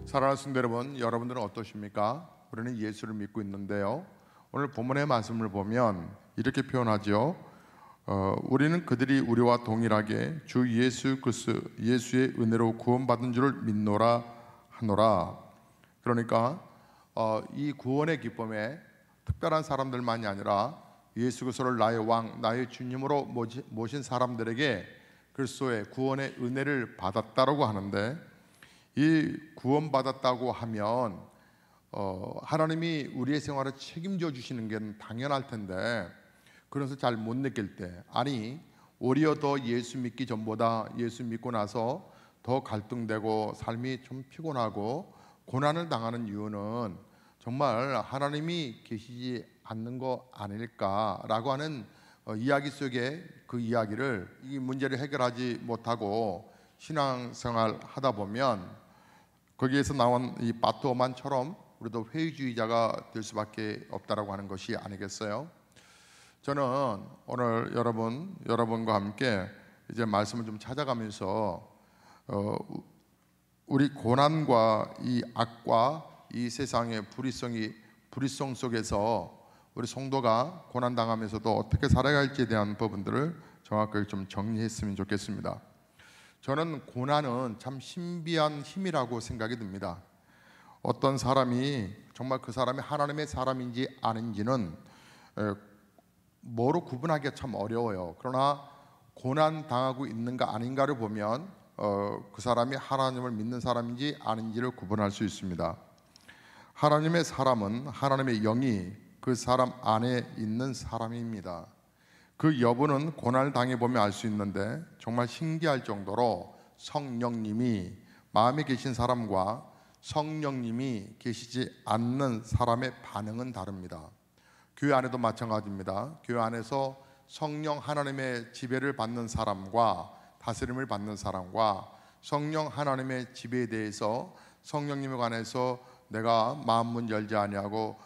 사랑하는 성도 여러분, 여러분들은 어떠십니까? 우리는 예수를 믿고 있는데요, 오늘 본문의 말씀을 보면 이렇게 표현하죠. 우리는 그들이 우리와 동일하게 주 예수 그리스도 예수의 은혜로 구원받은 줄을 믿노라 하노라. 그러니까 이 구원의 기쁨에 특별한 사람들만이 아니라 예수 그리스도를 나의 왕, 나의 주님으로 모신 사람들에게 그리스도의 구원의 은혜를 받았다라고 하는데, 이 구원받았다고 하면 하나님이 우리의 생활을 책임져 주시는 게 당연할 텐데, 그래서 잘 못 느낄 때, 아니 오히려 더 예수 믿기 전보다 예수 믿고 나서 더 갈등되고 삶이 좀 피곤하고 고난을 당하는 이유는 정말 하나님이 계시지 않는 거 아닐까라고 하는 이야기 속에 그 이야기를, 이 문제를 해결하지 못하고 신앙생활 하다 보면 거기에서 나온 이 바트오만처럼 우리도 회의주의자가 될 수밖에 없다라고 하는 것이 아니겠어요? 저는 오늘 여러분과 함께 이제 말씀을 좀 찾아가면서 우리 고난과 이 악과 이 세상의 불의성 속에서 우리 성도가 고난 당하면서도 어떻게 살아야 할지에 대한 부분들을 정확하게 좀 정리했으면 좋겠습니다. 저는 고난은 참 신비한 힘이라고 생각이 듭니다. 어떤 사람이 정말 그 사람이 하나님의 사람인지 아닌지는 뭐로 구분하기가 참 어려워요. 그러나 고난 당하고 있는가 아닌가를 보면 그 사람이 하나님을 믿는 사람인지 아닌지를 구분할 수 있습니다. 하나님의 사람은 하나님의 영이 그 사람 안에 있는 사람입니다. 그 여부는 고난을 당해보면 알 수 있는데, 정말 신기할 정도로 성령님이 마음에 계신 사람과 성령님이 계시지 않는 사람의 반응은 다릅니다. 교회 안에도 마찬가지입니다. 교회 안에서 성령 하나님의 지배를 받는 사람과 다스림을 받는 사람과 성령 하나님의 지배에 대해서 성령님에 관해서 내가 마음문 열지 아니하고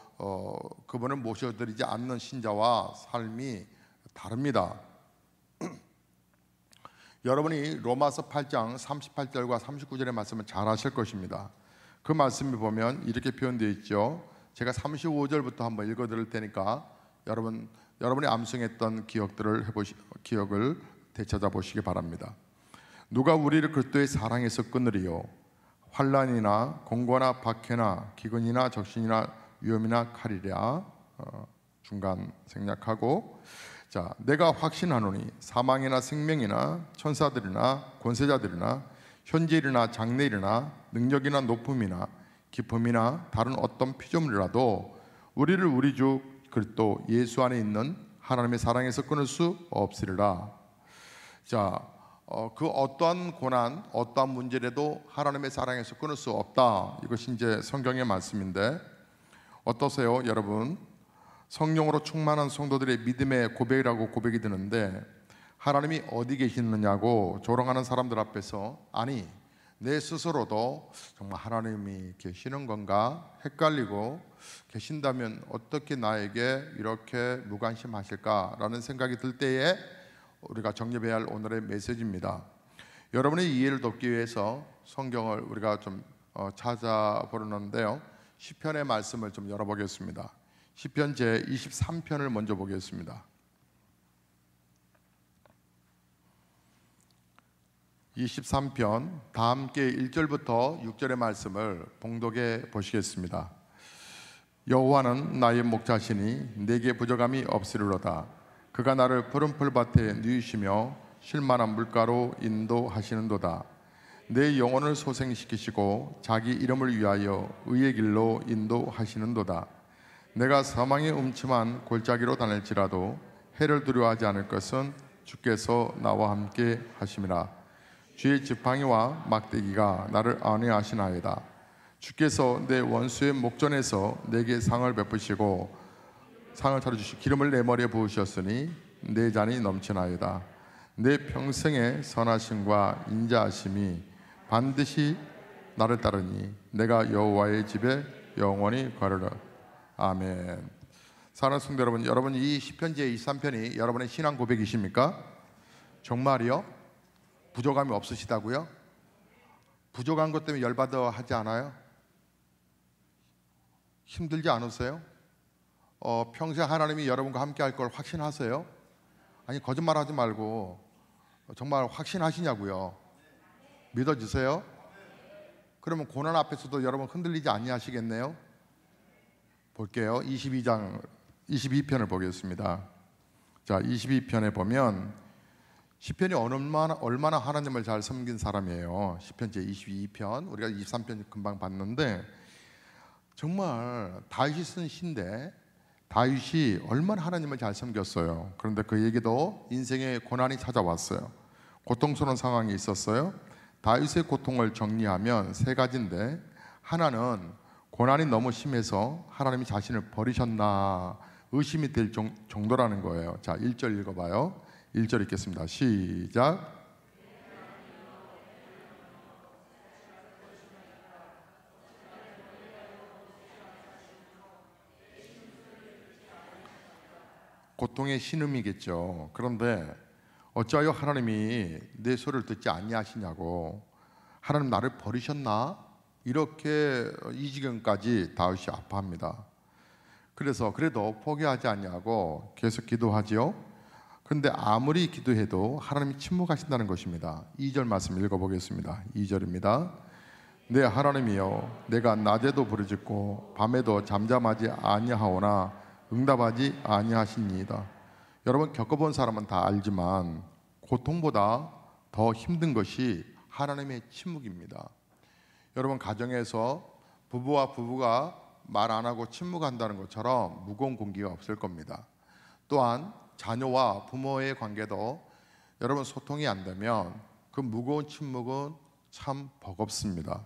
그분을 모셔드리지 않는 신자와 삶이 다릅니다. 여러분이 로마서 8장 38절과 39절의 말씀을 잘 아실 것입니다. 그 말씀을 보면 이렇게 표현되어 있죠. 제가 35절부터 한번 읽어 드릴 테니까 여러분이 암송했던 기억을 되찾아 보시기 바랍니다. 누가 우리를 그리스도의 사랑에서 끊으리요? 환난이나 공고나 박해나 기근이나 적신이나 위험이나 칼이랴. 중간 생략하고, 자, 내가 확신하노니 사망이나 생명이나 천사들이나 권세자들이나 현재일이나 장래일이나 능력이나 높음이나 기쁨이나 다른 어떤 피조물이라도 우리를 우리 주 그리스도 예수 안에 있는 하나님의 사랑에서 끊을 수 없으리라. 자, 그 어떠한 고난, 어떠한 문제라도 하나님의 사랑에서 끊을 수 없다. 이것이 이제 성경의 말씀인데, 어떠세요, 여러분? 성령으로 충만한 성도들의 믿음의 고백이라고 고백이 드는데, 하나님이 어디 계시느냐고 조롱하는 사람들 앞에서, 아니 내 스스로도 정말 하나님이 계시는 건가 헷갈리고, 계신다면 어떻게 나에게 이렇게 무관심하실까라는 생각이 들 때에 우리가 정립해야 할 오늘의 메시지입니다. 여러분의 이해를 돕기 위해서 성경을 우리가 좀 찾아보려는데요, 시편의 말씀을 좀 열어보겠습니다. 시편 제 23편을 먼저 보겠습니다. 23편 다 함께 1절부터 6절의 말씀을 봉독해 보시겠습니다. 여호와는 나의 목자시니 내게 부족함이 없으리로다. 그가 나를 푸른 풀밭에 누이시며 쉴만한 물가로 인도하시는도다. 내 영혼을 소생시키시고 자기 이름을 위하여 의의 길로 인도하시는도다. 내가 사망의 음침한 골짜기로 다닐지라도 해를 두려워하지 않을 것은 주께서 나와 함께 하심이라. 주의 지팡이와 막대기가 나를 안위하시나이다. 주께서 내 원수의 목전에서 내게 상을 베푸시고 상을 차려주시고 기름을 내 머리에 부으셨으니 내 잔이 넘치나이다. 내 평생의 선하심과 인자하심이 반드시 나를 따르니 내가 여호와의 집에 영원히 거르라. 아멘. 사랑하는 성도 여러분, 여러분 이 시편 제 23편이 여러분의 신앙 고백이십니까? 정말이요? 부족함이 없으시다고요? 부족한 것 때문에 열받아 하지 않아요? 힘들지 않으세요? 평생 하나님이 여러분과 함께 할 걸 확신하세요? 아니, 거짓말하지 말고 정말 확신하시냐고요? 믿어지세요? 그러면 고난 앞에서도 여러분 흔들리지 아니하시겠네요? 볼게요. 22편을 보겠습니다. 자, 22편에 보면 시편이 얼마나 하나님을 잘 섬긴 사람이에요. 시편 제22편, 우리가 23편 금방 봤는데 정말 다윗이 쓴 시인데 다윗이 얼마나 하나님을 잘 섬겼어요. 그런데 그에게도 인생의 고난이 찾아왔어요. 고통스러운 상황이 있었어요. 다윗의 고통을 정리하면 세 가지인데, 하나는 고난이 너무 심해서 하나님이 자신을 버리셨나 의심이 될 정도라는 거예요. 자, 1절 읽어봐요. 1절 읽겠습니다. 시작. 고통의 신음이겠죠. 그런데 어찌하여 하나님이 내 소리를 듣지 아니하시냐고, 하나님 나를 버리셨나? 이렇게 이 지경까지 다윗이 아파합니다. 그래서 그래도 포기하지 아니하고 계속 기도하지요. 그런데 아무리 기도해도 하나님이 침묵하신다는 것입니다. 2절 말씀 읽어보겠습니다. 2절입니다. 내 하나님이여, 내가 낮에도 부르짖고 밤에도 잠잠하지 아니하오나 응답하지 아니하시니이다. 여러분 겪어본 사람은 다 알지만 고통보다 더 힘든 것이 하나님의 침묵입니다. 여러분 가정에서 부부가 말 안 하고 침묵한다는 것처럼 무거운 공기가 없을 겁니다. 또한 자녀와 부모의 관계도 여러분 소통이 안 되면 그 무거운 침묵은 참 버겁습니다.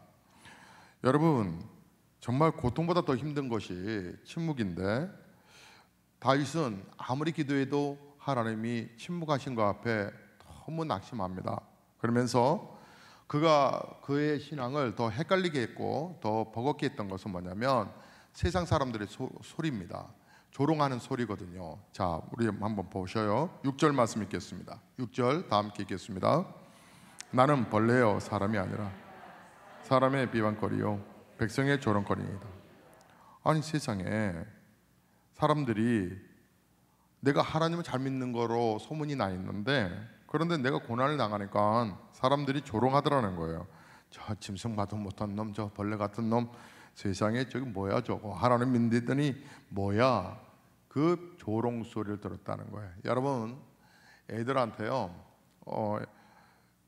여러분 정말 고통보다 더 힘든 것이 침묵인데, 다윗은 아무리 기도해도 하나님이 침묵하신 것 앞에 너무 낙심합니다. 그러면서 그가 그의 신앙을 더 헷갈리게 했고 더 버겁게 했던 것은 뭐냐면 세상 사람들의 소리입니다. 조롱하는 소리거든요. 자, 우리 한번 보셔요. 6절 말씀 읽겠습니다. 6절 다 함께 읽겠습니다. 나는 벌레요 사람이 아니라 사람의 비방거리요 백성의 조롱거리이다. 아니, 세상에 사람들이 내가 하나님을 잘 믿는 거로 소문이 나 있는데, 그런데 내가 고난을 당하니까 사람들이 조롱하더라는 거예요. 저 짐승마도 못한 놈, 저 벌레 같은 놈, 세상에 저기 뭐야 저거, 하나님 믿더니 뭐야, 그 조롱 소리를 들었다는 거예요. 여러분 애들한테요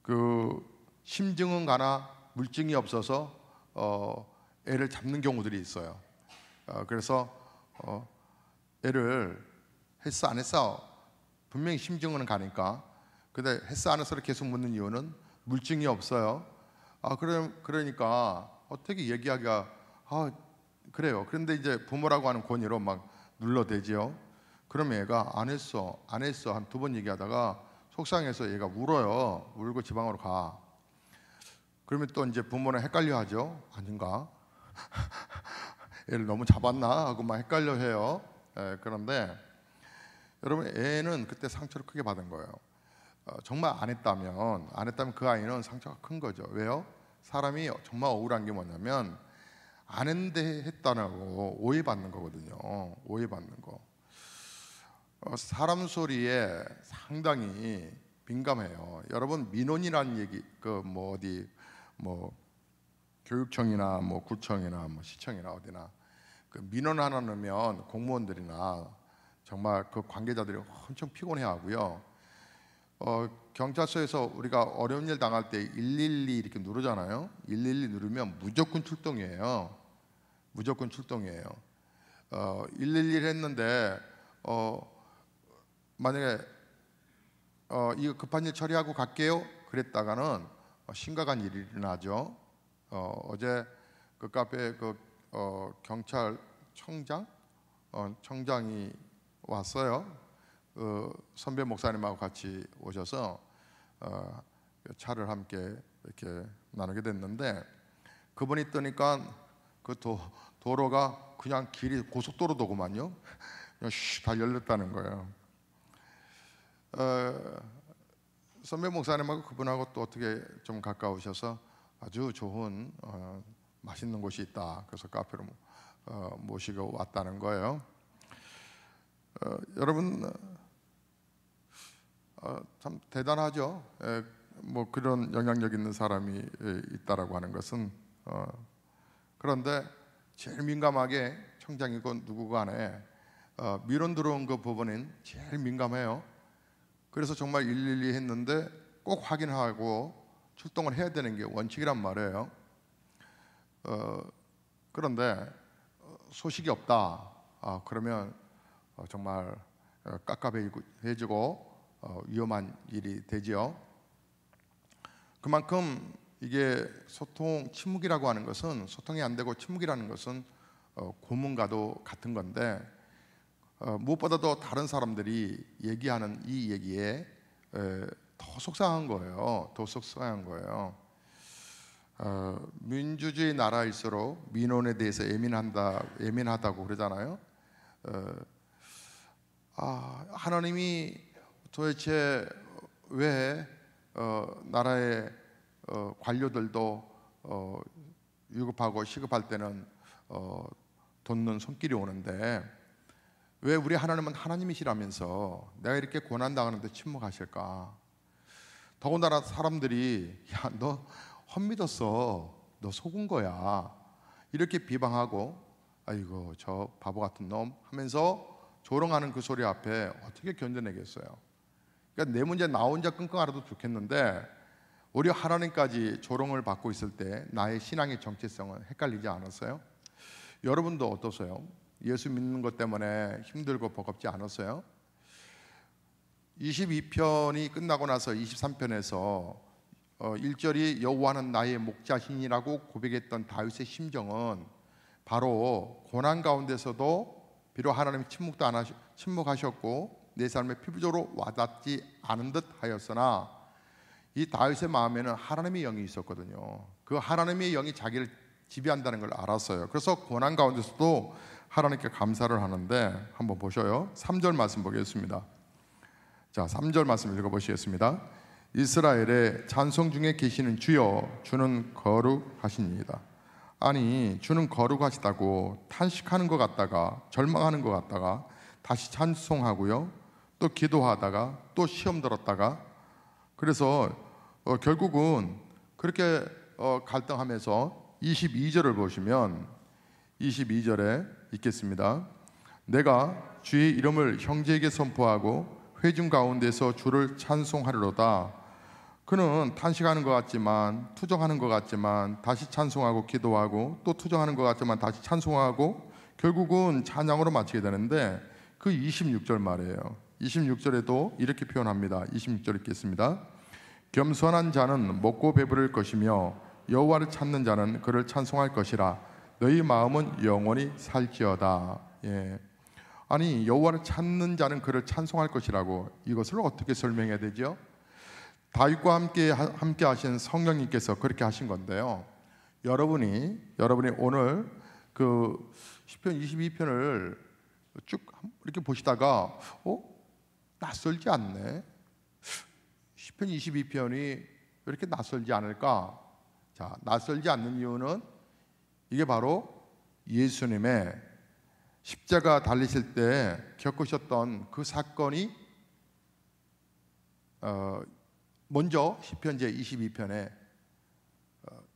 그 심증은 가나 물증이 없어서 애를 잡는 경우들이 있어요. 그래서 애를 했어 안 했어, 분명히 심증은 가니까. 근데 했어 안 했어를 계속 묻는 이유는 물증이 없어요. 그러니까 어떻게 얘기하기가 그래요. 그런데 이제 부모라고 하는 권위로 막 눌러대지요. 그러면 얘가 안 했어 한 2번 얘기하다가 속상해서 얘가 울어요. 울고 지방으로 가. 그러면 또 이제 부모는 헷갈려하죠. 아닌가? 애를 너무 잡았나 하고 막 헷갈려해요. 그런데 여러분 애는 그때 상처를 크게 받은 거예요. 정말 안 했다면 그 아이는 상처가 큰 거죠. 왜요? 사람이 정말 억울한 게 뭐냐면 안 했는데 했다고 오해받는 거거든요. 오해받는 거. 사람 소리에 상당히 민감해요. 여러분 민원이라는 얘기 교육청이나 구청이나 시청이나 어디나 그 민원 하나 넣으면 공무원들이나 정말 그 관계자들이 엄청 피곤해하고요. 경찰서에서 우리가 어려운 일 당할 때 112 이렇게 누르잖아요. 112 누르면 무조건 출동이에요. 111 했는데 만약에 이거 급한 일 처리하고 갈게요 그랬다가는 심각한 일이 일어나죠. 어제 그 카페에 경찰청장이 왔어요. 선배 목사님하고 같이 오셔서 차를 함께 이렇게 나누게 됐는데, 그분이 뜨니까 그 도로가 그냥 길이 고속도로더구만요. 그냥 다 열렸다는 거예요. 선배 목사님하고 그분하고 또 어떻게 좀 가까우셔서 아주 좋은 맛있는 곳이 있다. 그래서 카페로 모시고 왔다는 거예요. 여러분 참 대단하죠. 뭐 그런 영향력 있는 사람이 있다라고 하는 것은 그런데 제일 민감하게 청장이고 누구 간에 민원 들어온 그 부분은 제일 민감해요. 그래서 정말 112 했는데 꼭 확인하고 출동을 해야 되는 게 원칙이란 말이에요. 그런데 소식이 없다. 그러면 정말 깝깝해지고 위험한 일이 되지요. 그만큼 이게 침묵이라고 하는 것은, 소통이 안 되고 침묵이라는 것은 고문과도 같은 건데, 무엇보다도 다른 사람들이 얘기하는 이 얘기에 더 속상한 거예요. 더 속상한 거예요. 민주주의 나라일수록 민원에 대해서 예민하다고 그러잖아요. 하나님이 도대체 왜 나라의 관료들도 위급하고 시급할 때는 돕는 손길이 오는데 왜 우리 하나님은 하나님이시라면서 내가 이렇게 고난당하는데 침묵하실까? 더군다나 사람들이 야, 너 헛믿었어, 너 속은 거야, 이렇게 비방하고 아이고 저 바보 같은 놈 하면서 조롱하는 그 소리 앞에 어떻게 견뎌내겠어요? 그러니까 내 문제 나 혼자 끙끙 앓아도 좋겠는데 오히려 하나님까지 조롱을 받고 있을 때 나의 신앙의 정체성은 헷갈리지 않았어요? 여러분도 어떠세요? 예수 믿는 것 때문에 힘들고 버겁지 않았어요? 22편이 끝나고 나서 23편에서 1절이 여호와는 나의 목자신이라고 고백했던 다윗의 심정은 바로 고난 가운데서도 비록 하나님이 침묵하셨고 내 삶에 피부적으로 와닿지 않은 듯 하였으나 이 다윗의 마음에는 하나님의 영이 있었거든요. 그 하나님의 영이 자기를 지배한다는 걸 알았어요. 그래서 고난 가운데서도 하나님께 감사를 하는데 한번 보셔요. 3절 말씀 보겠습니다. 자, 3절 말씀 읽어보시겠습니다. 이스라엘의 찬송 중에 계시는 주여, 주는 거룩하시니이다. 아니, 주는 거룩하시다고 탄식하는 것 같다가 절망하는 것 같다가 다시 찬송하고요, 또 기도하다가 또 시험 들었다가, 그래서 결국은 그렇게 갈등하면서 22절을 보시면 22절에 있겠습니다. 내가 주의 이름을 형제에게 선포하고 회중 가운데서 주를 찬송하리로다. 그는 탄식하는 것 같지만, 투정하는 것 같지만 다시 찬송하고 기도하고 또 투정하는 것 같지만 다시 찬송하고 결국은 찬양으로 마치게 되는데 그 26절 말이에요. 26절에도 이렇게 표현합니다. 26절 읽겠습니다. 겸손한 자는 먹고 배부를 것이며 여호와를 찾는 자는 그를 찬송할 것이라. 너희 마음은 영원히 살지어다. 아니, 여호와를 찾는 자는 그를 찬송할 것이라고, 이것을 어떻게 설명해야 되죠? 다윗과 함께 하신 성령님께서 그렇게 하신 건데요. 여러분이 오늘 그 시편 22편을 쭉 이렇게 보시다가 낯설지 않네. 시편 22편이 왜 이렇게 낯설지 않을까? 자, 낯설지 않는 이유는 이게 바로 예수님의 십자가 달리실 때 겪으셨던 그 사건이 먼저 시편 제 22편에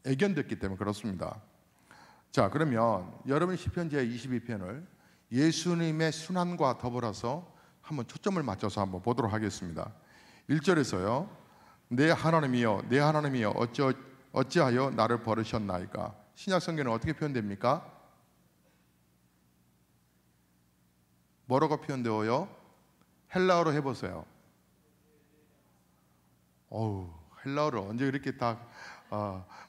애견됐기 때문에 그렇습니다. 자, 그러면 여러분 시편 제 22편을 예수님의 순환과 더불어서 한번 초점을 맞춰서 한번 보도록 하겠습니다. 1절에서요. 내 하나님이여, 내 하나님이여, 어찌하여 나를 버리셨나이까? 신약 성경은 어떻게 표현됩니까? 뭐라고 표현되어요? 헬라어로 해보세요. 헬라어를 언제 이렇게 다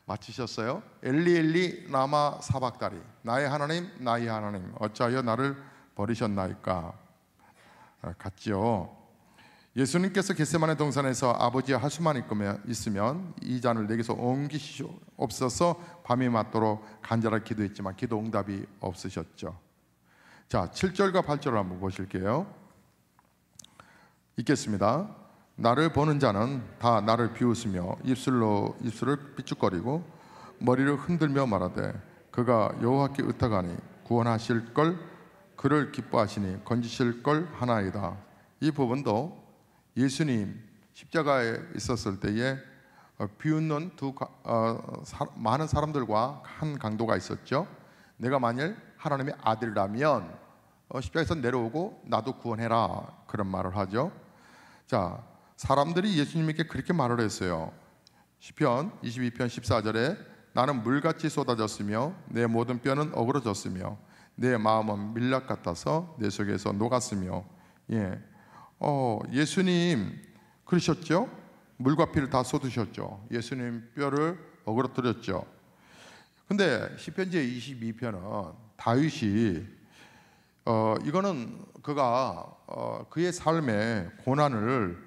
맞히셨어요? 엘리 엘리 라마 사박다리, 나의 하나님 나의 하나님 어찌하여 나를 버리셨나이까? 같지요. 예수님께서 겟세마네 동산에서 아버지의 할 수만 있으면 이 잔을 내게서 옮기시옵소서 밤이 맞도록 간절하게 기도했지만 기도 응답이 없으셨죠. 자, 7절과 8절을 한번 보실게요. 읽겠습니다. 나를 보는 자는 다 나를 비웃으며 입술을 삐죽거리고 머리를 흔들며 말하되 그가 여호와께 의탁하니 구원하실 걸 그를 기뻐하시니 건지실 걸 하나이다. 이 부분도 예수님 십자가에 있었을 때에 비웃는 많은 사람들과 한 강도가 있었죠. 내가 만일 하나님의 아들이라면 십자가에서 내려오고 나도 구원해라, 그런 말을 하죠. 자, 사람들이 예수님께 그렇게 말을 했어요. 시편 22편 14절에 나는 물같이 쏟아졌으며 내 모든 뼈는 어그러졌으며 내 마음은 밀랍 같아서 내 속에서 녹았으며. 예수님 그러셨죠? 물과 피를 다 쏟으셨죠. 예수님 뼈를 어그러뜨렸죠. 근데 시편 제 22편은 다윗이 이거는 그가 그의 삶의 고난을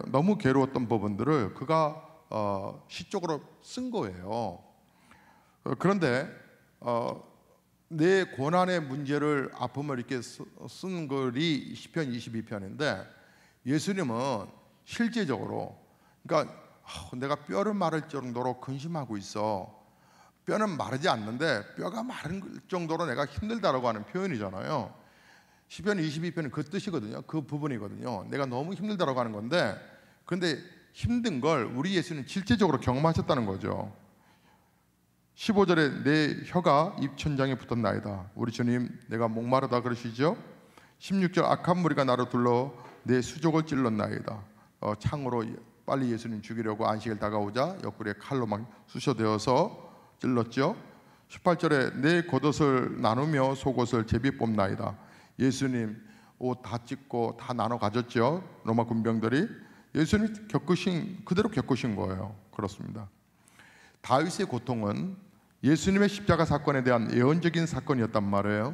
너무 괴로웠던 부분들을 그가 시적으로 쓴 거예요. 그런데 내 고난의 문제를, 아픔을 이렇게 쓴 글이 시편 22편인데 예수님은 실제적으로, 그러니까 내가 뼈를 마를 정도로 근심하고 있어. 뼈는 마르지 않는데 뼈가 마른 정도로 내가 힘들다라고 하는 표현이잖아요. 시편 22편은 그 뜻이거든요. 그 부분이거든요. 내가 너무 힘들다라고 하는 건데, 그런데 힘든 걸 우리 예수는 실제적으로 경험하셨다는 거죠. 15절에 내 혀가 입천장에 붙었나이다. 우리 주님 내가 목마르다 그러시죠. 16절 악한 무리가 나를 둘러 내 수족을 찔렀나이다. 창으로 빨리 예수님 죽이려고 안식일 다가오자 옆구리에 칼로 막 쑤셔대어서 찔렀죠. 18절에 내 겉옷을 나누며 속옷을 제비 뽑나이다. 예수님 옷 다 찢고 다 나눠 가졌죠. 로마 군병들이. 예수님 그대로 겪으신 거예요. 그렇습니다. 다윗의 고통은 예수님의 십자가 사건에 대한 예언적인 사건이었단 말이에요.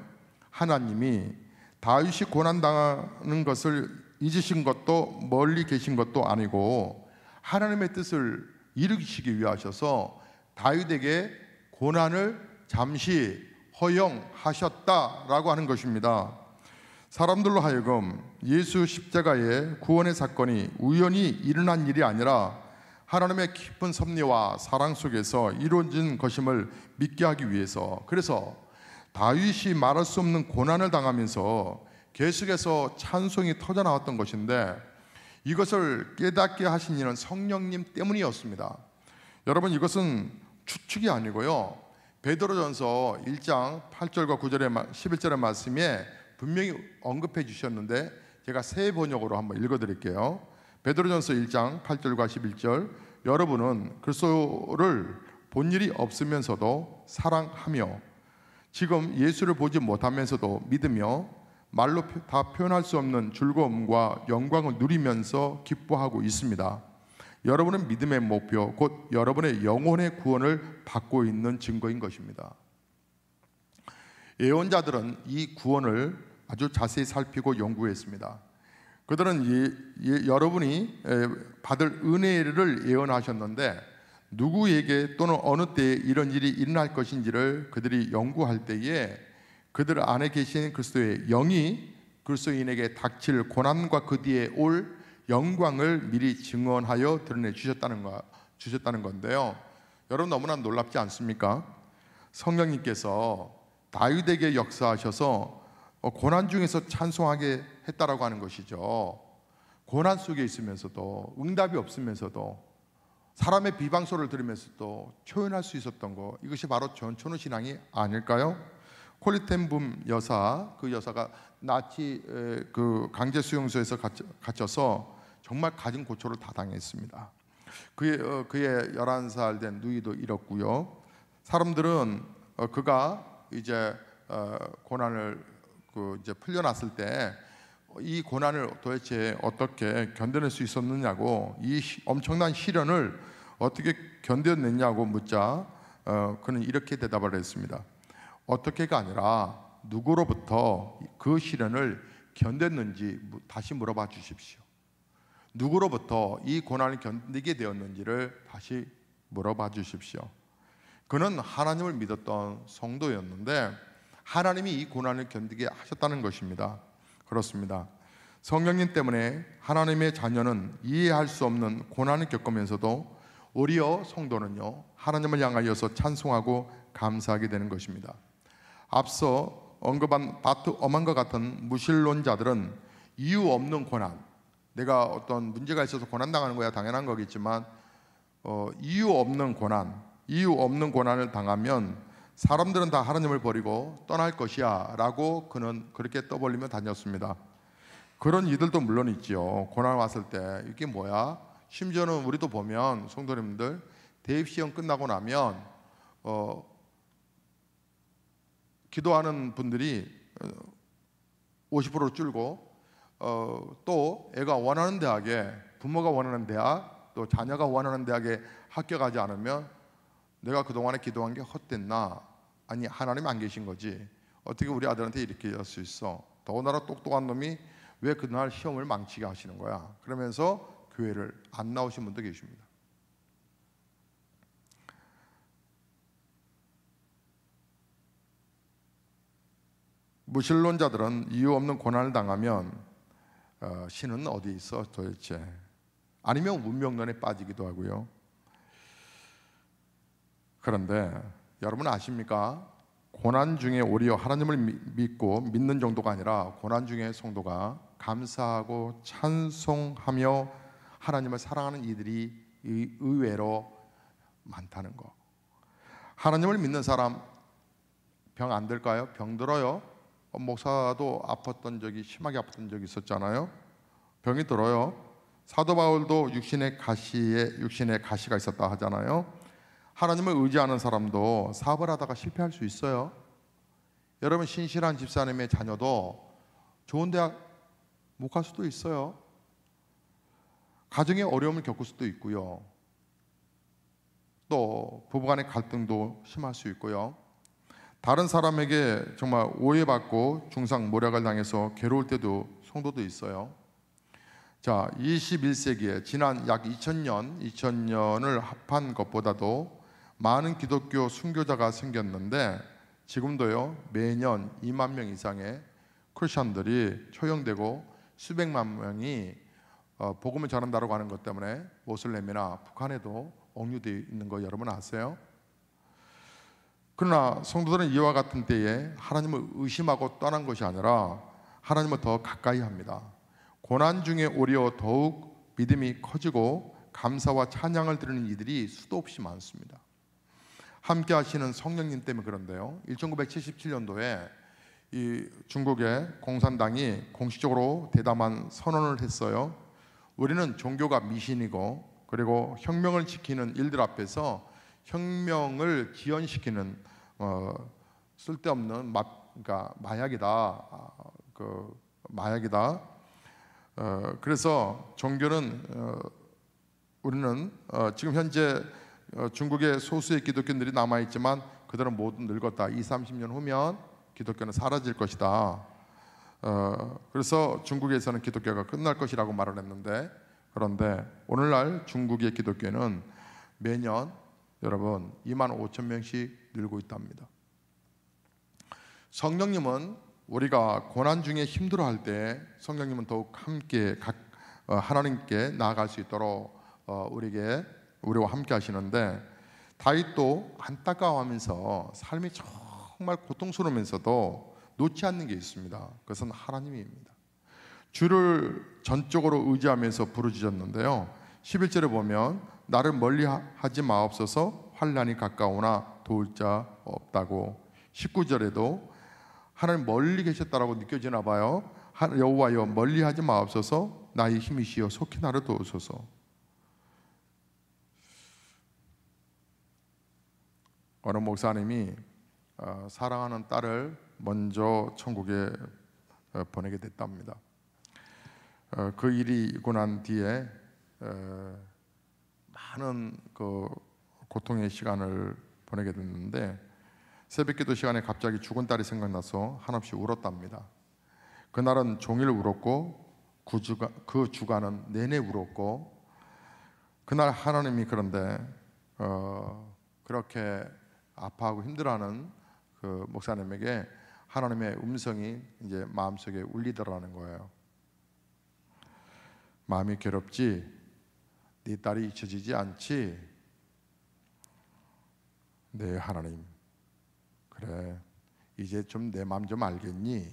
하나님이 다윗이 고난당하는 것을 잊으신 것도 멀리 계신 것도 아니고 하나님의 뜻을 이루시기 위하셔서 다윗에게 고난을 잠시 허용하셨다라고 하는 것입니다. 사람들로 하여금 예수 십자가의 구원의 사건이 우연히 일어난 일이 아니라 하나님의 깊은 섭리와 사랑 속에서 이루어진 것임을 믿게 하기 위해서, 그래서 다윗이 말할 수 없는 고난을 당하면서 계속해서 찬송이 터져나왔던 것인데, 이것을 깨닫게 하신 이는 성령님 때문이었습니다. 여러분, 이것은 추측이 아니고요, 베드로전서 1장 8절과 9절의 11절의 말씀에 분명히 언급해 주셨는데 제가 새 번역으로 한번 읽어드릴게요. 베드로전서 1장 8절과 11절. 여러분은 그리스도를 본 일이 없으면서도 사랑하며 지금 예수를 보지 못하면서도 믿으며 말로 다 표현할 수 없는 즐거움과 영광을 누리면서 기뻐하고 있습니다. 여러분은 믿음의 목표, 곧 여러분의 영혼의 구원을 받고 있는 증거인 것입니다. 예언자들은 이 구원을 아주 자세히 살피고 연구했습니다. 그들은 여러분이 받을 은혜를 예언하셨는데 누구에게 또는 어느 때에 이런 일이 일어날 것인지를 그들이 연구할 때에 그들 안에 계신 그리스도의 영이 그리스도인에게 닥칠 고난과 그 뒤에 올 영광을 미리 증언하여 드러내 주셨다는 건데요. 여러분, 너무나 놀랍지 않습니까? 성령님께서 다윗에게 역사하셔서 고난 중에서 찬송하게 했다라고 하는 것이죠. 고난 속에 있으면서도, 응답이 없으면서도, 사람의 비방소를 들으면서도 표현할 수 있었던 것, 이것이 바로 전천후 신앙이 아닐까요? 콜리텐붐 여사, 그 여사가 나치 그 강제 수용소에서 갇혀서 정말 가진 고초를 다 당했습니다. 그의 11살 된 누이도 잃었고요. 사람들은 그가 이제 고난을 이제 풀려났을 때 이 고난을 도대체 어떻게 견뎌낼 수 있었느냐고, 이 엄청난 시련을 어떻게 견뎌냈냐고 묻자 그는 이렇게 대답을 했습니다. 어떻게가 아니라 누구로부터 그 시련을 견뎠는지 다시 물어봐 주십시오. 누구로부터 이 고난을 견디게 되었는지를 다시 물어봐 주십시오. 그는 하나님을 믿었던 성도였는데 하나님이 이 고난을 견디게 하셨다는 것입니다. 그렇습니다. 성령님 때문에 하나님의 자녀는 이해할 수 없는 고난을 겪으면서도 오히려 성도는요, 하나님을 향하여서 찬송하고 감사하게 되는 것입니다. 앞서 언급한 바트 어만과 같은 무신론자들은 이유 없는 고난, 내가 어떤 문제가 있어서 고난당하는 거야 당연한 거겠지만 이유 없는 고난을 당하면 사람들은 다 하나님을 버리고 떠날 것이야 라고 그는 그렇게 떠벌리며 다녔습니다. 그런 이들도 물론 있죠. 고난 왔을 때 이게 뭐야? 심지어는 우리도 보면 성도님들 대입시험 끝나고 나면 기도하는 분들이 50% 줄고 또 애가 원하는 대학에, 부모가 원하는 대학, 또 자녀가 원하는 대학에 합격하지 않으면 내가 그동안에 기도한 게 헛됐나? 아니 하나님 안 계신 거지. 어떻게 우리 아들한테 이렇게 할 수 있어? 더군다나 똑똑한 놈이 왜 그날 시험을 망치게 하시는 거야? 그러면서 교회를 안 나오신 분도 계십니다. 무신론자들은 이유 없는 고난을 당하면 신은 어디 있어 도대체? 아니면 운명론에 빠지기도 하고요. 그런데 여러분 아십니까? 고난 중에 오히려 하나님을 믿고 믿는 정도가 아니라 고난 중에 성도가 감사하고 찬송하며 하나님을 사랑하는 이들이 의외로 많다는 거. 하나님을 믿는 사람 병 안 들까요? 병 들어요. 목사도 아팠던 적이 심하게 아팠던 적이 있었잖아요. 병이 들어요. 사도 바울도 육신의 가시가 있었다 하잖아요. 하나님을 의지하는 사람도 사업을 하다가 실패할 수 있어요. 여러분 신실한 집사님의 자녀도 좋은 대학 못 갈 수도 있어요. 가정의 어려움을 겪을 수도 있고요. 또 부부간의 갈등도 심할 수 있고요. 다른 사람에게 정말 오해받고 중상모략을 당해서 괴로울 때도 성도도 있어요. 자, 21세기에 지난 약 2000년을 합한 것보다도 많은 기독교 순교자가 생겼는데 지금도요 매년 2만 명 이상의 크리스천들이 초용되고 수백만 명이 복음을 전한다고 하는 것 때문에 모슬렘이나 북한에도 억류되어 있는 거 여러분 아세요? 그러나 성도들은 이와 같은 때에 하나님을 의심하고 떠난 것이 아니라 하나님을 더 가까이 합니다. 고난 중에 오히려 더욱 믿음이 커지고 감사와 찬양을 드리는 이들이 수도 없이 많습니다. 함께 하시는 성령님 때문에 그런데요. 1977년도에 이 중국의 공산당이 공식적으로 대담한 선언을 했어요. 우리는 종교가 미신이고 그리고 혁명을 지키는 일들 앞에서 혁명을 지연시키는 쓸데없는 그러니까 마약이다. 마약이다. 그래서 종교는 우리는 지금 현재 중국의 소수의 기독교인들이 남아있지만 그들은 모두 늙었다. 20-30년 후면 기독교는 사라질 것이다. 그래서 중국에서는 기독교가 끝날 것이라고 말을 했는데 그런데 오늘날 중국의 기독교는 매년 여러분 25,000명씩 늘고 있답니다. 성령님은 우리가 고난 중에 힘들어할 때 성령님은 더욱 함께 하나님께 나아갈 수 있도록 우리와 함께 하시는데 다윗도 안타까워하면서 삶이 정말 고통스러우면서도 놓지 않는 게 있습니다. 그것은 하나님입니다. 주를 전적으로 의지하면서 부르짖었는데요 11절에 보면 나를 멀리하지 마옵소서 환난이 가까우나 도울 자 없다고 19절에도 하나님 멀리 계셨다라고 느껴지나 봐요. 여호와여 멀리하지 마옵소서 나의 힘이시여 속히 나를 도우소서. 어느 목사님이 사랑하는 딸을 먼저 천국에 보내게 됐답니다. 그 일이 있고 난 뒤에 많은 그 고통의 시간을 보내게 됐는데 새벽기도 시간에 갑자기 죽은 딸이 생각나서 한없이 울었답니다. 그날은 종일 울었고 그 주간은 내내 울었고 그날 하나님이 그런데 그렇게 아파하고 힘들어하는 그 목사님에게 하나님의 음성이 이제 마음속에 울리더라는 거예요. 마음이 괴롭지? 네 딸이 잊혀지지 않지? 네 하나님 그래 이제 좀 내 마음 좀 알겠니?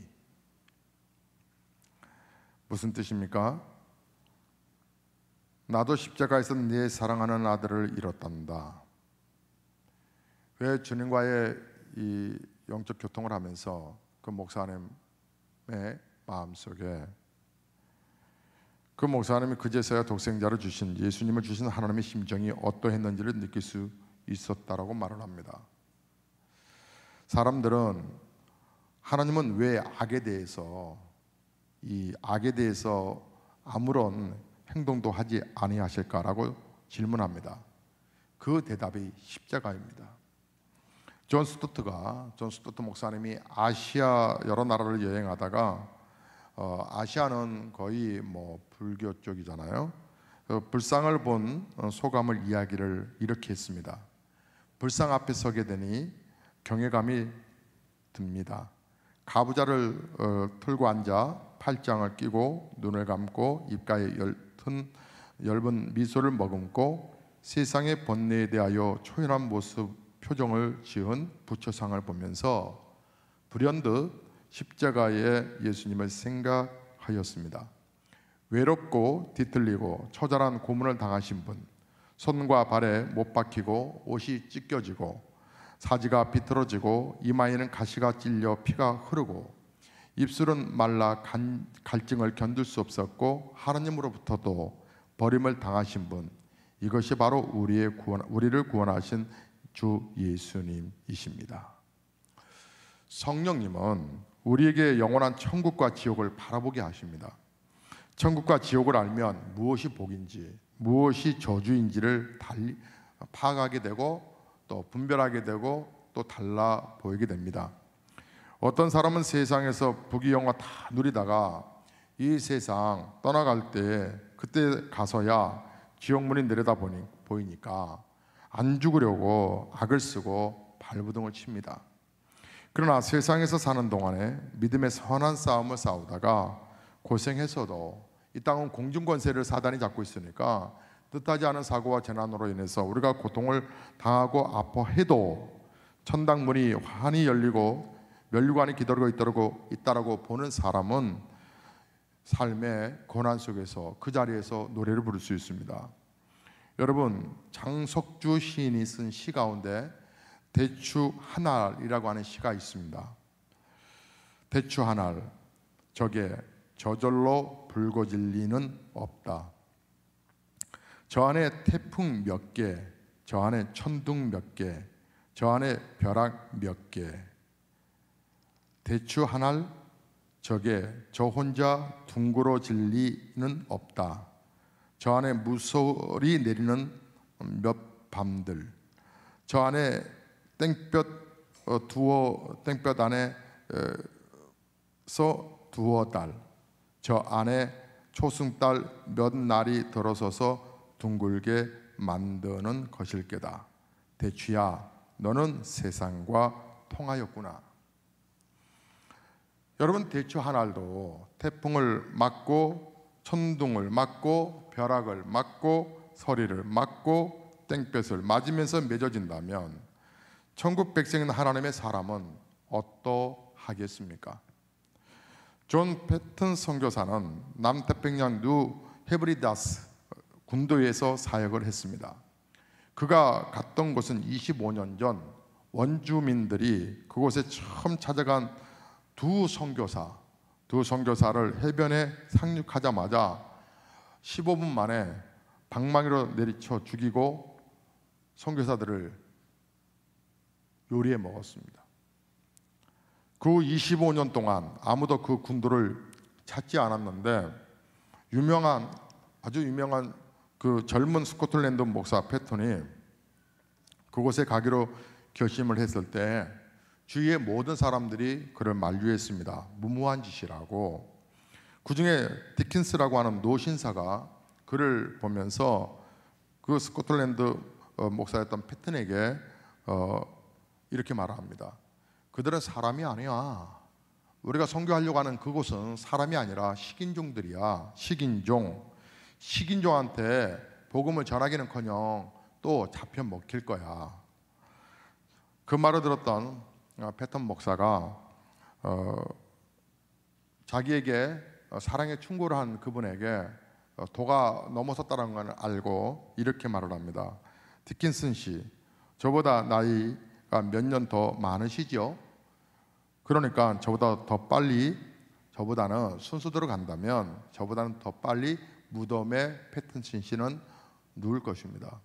무슨 뜻입니까? 나도 십자가에서 네 사랑하는 아들을 잃었단다. 왜 주님과의 이 영적 교통을 하면서 그 목사님의 마음속에 그 목사님이 그제서야 독생자를 주신 예수님을 주신 하나님의 심정이 어떠했는지를 느낄 수 있었다라고 말을 합니다. 사람들은 하나님은 왜 악에 대해서 아무런 행동도 하지 아니하실까라고 질문합니다. 그 대답이 십자가입니다. 존 스투트 목사님이 아시아 여러 나라를 여행하다가 아시아는 거의 불교 쪽이잖아요. 불상을 본 소감을 이야기를 이렇게 했습니다. 불상 앞에 서게 되니 경외감이 듭니다. 가부좌를 틀고 앉아 팔짱을 끼고 눈을 감고 입가에 엷은 미소를 머금고 세상의 번뇌에 대하여 초연한 표정을 지은 부처상을 보면서 불현듯 십자가의 예수님을 생각하였습니다. 외롭고 뒤틀리고 처절한 고문을 당하신 분, 손과 발에 못 박히고 옷이 찢겨지고 사지가 비틀어지고 이마에는 가시가 찔려 피가 흐르고 입술은 말라 갈증을 견딜 수 없었고 하나님으로부터도 버림을 당하신 분, 이것이 바로 우리를 구원하신 주 예수님이십니다. 성령님은 우리에게 영원한 천국과 지옥을 바라보게 하십니다. 천국과 지옥을 알면 무엇이 복인지 무엇이 저주인지를 달리 파악하게 되고 또 분별하게 되고 또 달라 보이게 됩니다. 어떤 사람은 세상에서 부귀영화 다 누리다가 이 세상 떠나갈 때 그때 가서야 지옥문이 내려다 보이니까 안 죽으려고 악을 쓰고 발부둥을 칩니다. 그러나 세상에서 사는 동안에 믿음의 선한 싸움을 싸우다가 고생해서도 이 땅은 공중권세를 사단이 잡고 있으니까 뜻하지 않은 사고와 재난으로 인해서 우리가 고통을 당하고 아파해도 천당문이 환히 열리고 면류관이 기다리고 있다라고 보는 사람은 삶의 고난 속에서 그 자리에서 노래를 부를 수 있습니다. 여러분, 장석주 시인이 쓴 시 가운데 대추 하날이라고 하는 시가 있습니다. 대추 하날, 저게 저절로 붉어질 리는 없다. 저 안에 태풍 몇 개, 저 안에 천둥 몇 개, 저 안에 벼락 몇 개. 대추 하날, 저게 저 혼자 둥그러질 리는 없다. 저 안에 무소리 내리는 몇 밤들, 저 안에 땡볕 안에서 두어 달, 저 안에 초승달 몇 날이 들어서서 둥글게 만드는 것일 게다. 대추야, 너는 세상과 통하였구나. 여러분, 대추 하날도 태풍을 맞고 천둥을 맞고 벼락을 맞고 서리를 맞고 땡볕을 맞으면서 맺어진다면 천국 백성인 하나님의 사람은 어떠하겠습니까? 존 패튼 선교사는 남태평양 뉴 헤브리다스 군도에서 사역을 했습니다. 그가 갔던 곳은 25년 전 원주민들이 그곳에 처음 찾아간 두 선교사를 해변에 상륙하자마자 15분 만에 방망이로 내리쳐 죽이고 선교사들을 요리해 먹었습니다. 그 25년 동안 아무도 그 군도를 찾지 않았는데 아주 유명한 그 젊은 스코틀랜드 목사 패턴이 그곳에 가기로 결심을 했을 때 주위의 모든 사람들이 그를 만류했습니다. 무모한 짓이라고. 그 중에 디킨스라고 하는 노신사가 그를 보면서 그 스코틀랜드 목사였던 패턴에게 이렇게 말합니다. 그들은 사람이 아니야. 우리가 선교하려고 하는 그곳은 사람이 아니라 식인종들이야. 식인종한테 복음을 전하기는커녕 또 잡혀 먹힐 거야. 그 말을 들었던 패턴 목사가 자기에게 사랑에 충고를 한 그분에게 도가 넘어섰다는 걸 알고 이렇게 말을 합니다. 디킨슨 씨, 저보다 나이가 몇 년 더 많으시죠? 그러니까 저보다 더 빨리, 저보다는 순서대로 간다면 저보다는 더 빨리 무덤에 패턴슨 씨는 누울 것입니다.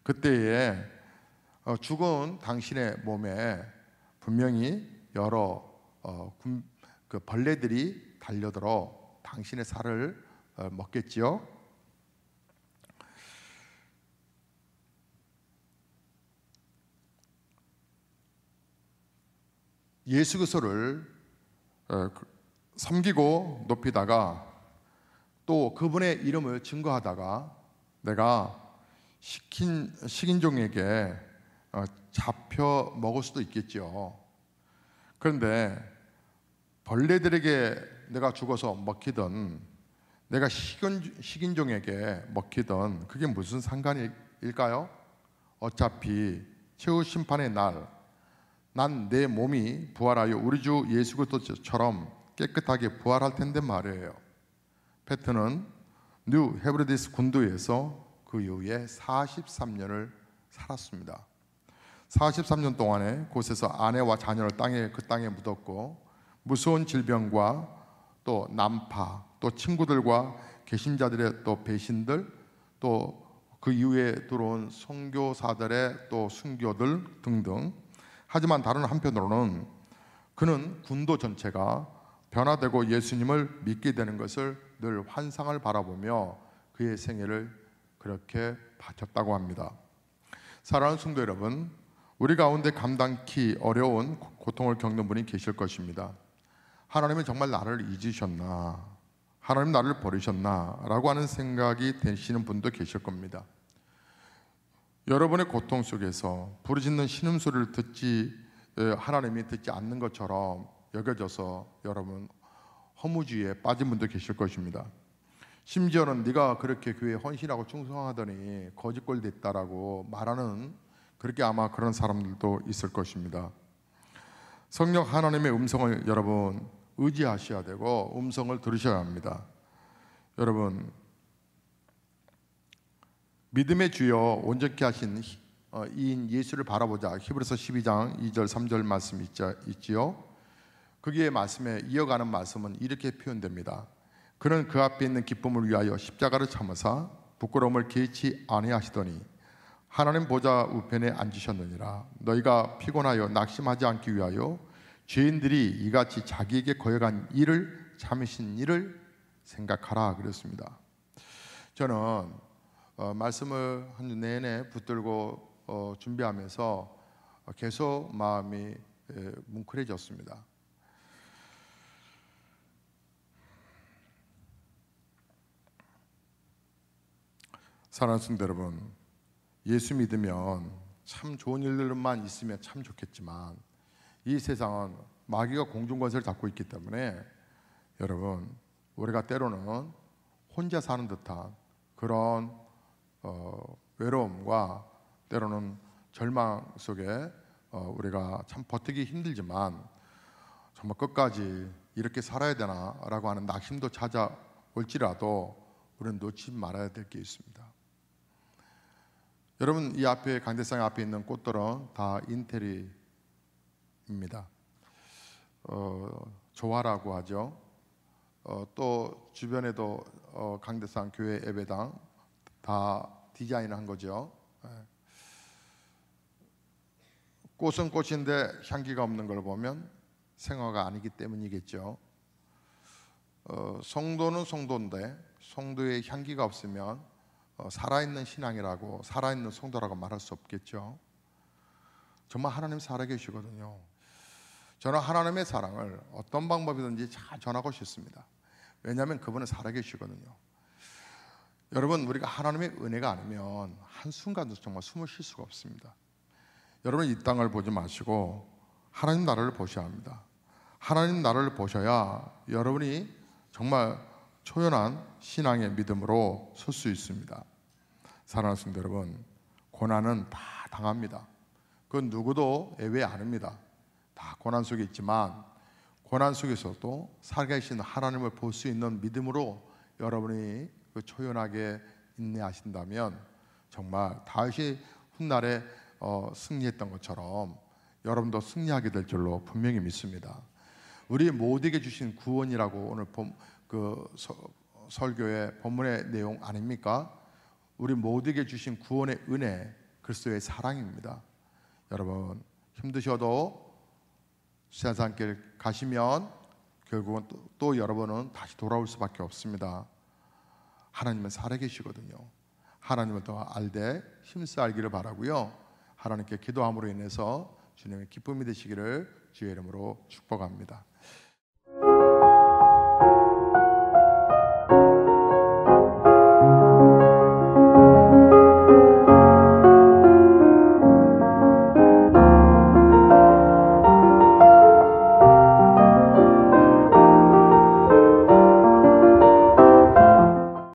그때에 죽은 당신의 몸에 분명히 여러 그 벌레들이 달려들어 당신의 살을 먹겠지요. 예수 그리스도를 섬기고 높이다가 또 그분의 이름을 증거하다가 내가 식인종에게 잡혀 먹을 수도 있겠죠. 그런데 벌레들에게 내가 죽어서 먹히든 내가 식인종에게 먹히든 그게 무슨 상관일까요? 어차피 최후 심판의 날 난 내 몸이 부활하여 우리 주 예수 그리스도처럼 깨끗하게 부활할 텐데 말이에요. 패트는 뉴 헤브라디스 군도에서 그 이후에 43년을 살았습니다. 43년 동안에 곳에서 아내와 자녀를 그 땅에 묻었고 무서운 질병과 또 난파, 또 친구들과 개신자들의 또 배신들, 또 그 이후에 들어온 선교사들의 또 순교들 등등. 하지만 다른 한편으로는 그는 군도 전체가 변화되고 예수님을 믿게 되는 것을 늘 환상을 바라보며 그의 생애를 그렇게 바쳤다고 합니다. 사랑하는 성도 여러분, 우리 가운데 감당키 어려운 고통을 겪는 분이 계실 것입니다. 하나님이 정말 나를 잊으셨나? 하나님 나를 버리셨나? 라고 하는 생각이 되시는 분도 계실 겁니다. 여러분의 고통 속에서 부르짖는 신음소리를 하나님이 듣지 않는 것처럼 여겨져서 여러분 허무주의에 빠진 분도 계실 것입니다. 심지어는 네가 그렇게 교회에 헌신하고 충성하더니 거짓골 됐다라고 말하는 그렇게 아마 그런 사람들도 있을 것입니다. 성령 하나님의 음성을 여러분 의지하셔야 되고 음성을 들으셔야 합니다. 여러분 믿음의 주여 온전케 하신 이인 예수를 바라보자. 히브리서 12장 2절 3절 말씀 있지요. 거기에 말씀에 이어가는 말씀은 이렇게 표현됩니다. 그는 그 앞에 있는 기쁨을 위하여 십자가를 참으사 부끄러움을 개의치 아니하시더니 하나님 보좌 우편에 앉으셨느니라. 너희가 피곤하여 낙심하지 않기 위하여 죄인들이 이같이 자기에게 거역한 일을 참으신 일을 생각하라 그랬습니다. 저는 말씀을 한 주 내내 붙들고 준비하면서 계속 마음이 뭉클해졌습니다. 사랑하는 성도 여러분, 예수 믿으면 참 좋은 일들만 있으면 참 좋겠지만 이 세상은 마귀가 공중권세를 잡고 있기 때문에 여러분 우리가 때로는 혼자 사는 듯한 그런 외로움과 때로는 절망 속에 우리가 참 버티기 힘들지만 정말 끝까지 이렇게 살아야 되나라고 하는 낙심도 찾아올지라도 우리는 놓치지 말아야 될 게 있습니다. 여러분 이 앞에 강대상 앞에 있는 꽃들은 다 인테리입니다. 조화라고 하죠. 또 주변에도 강대상 교회 예배당 다 디자인한 거죠. 꽃은 꽃인데 향기가 없는 걸 보면 생화가 아니기 때문이겠죠. 성도는 성도인데 성도의 향기가 없으면 살아있는 신앙이라고 살아있는 성도라고 말할 수 없겠죠. 정말 하나님 살아계시거든요. 저는 하나님의 사랑을 어떤 방법이든지 잘 전하고 싶습니다. 왜냐하면 그분은 살아계시거든요. 여러분 우리가 하나님의 은혜가 아니면 한순간도 정말 숨을 쉴 수가 없습니다. 여러분 이 땅을 보지 마시고 하나님 나라를 보셔야 합니다. 하나님 나라를 보셔야 여러분이 정말 초연한 신앙의 믿음으로 설 수 있습니다. 사랑하는 성도 여러분, 고난은 다 당합니다. 그건 누구도 예외 아닙니다. 다 고난 속에 있지만 고난 속에서도 살아계신 하나님을 볼 수 있는 믿음으로 여러분이 초연하게 인내하신다면 정말 다윗이 훗날에 승리했던 것처럼 여러분도 승리하게 될 줄로 분명히 믿습니다. 우리 모두에게 주신 구원이라고 오늘 설교의 본문의 내용 아닙니까? 우리 모두에게 주신 구원의 은혜, 그리스도의 사랑입니다. 여러분 힘드셔도 세상길 가시면 결국은 또 여러분은 다시 돌아올 수밖에 없습니다. 하나님은 살아계시거든요. 하나님을 더 알되 힘써 알기를 바라고요. 하나님께 기도함으로 인해서 주님의 기쁨이 되시기를 주의 이름으로 축복합니다.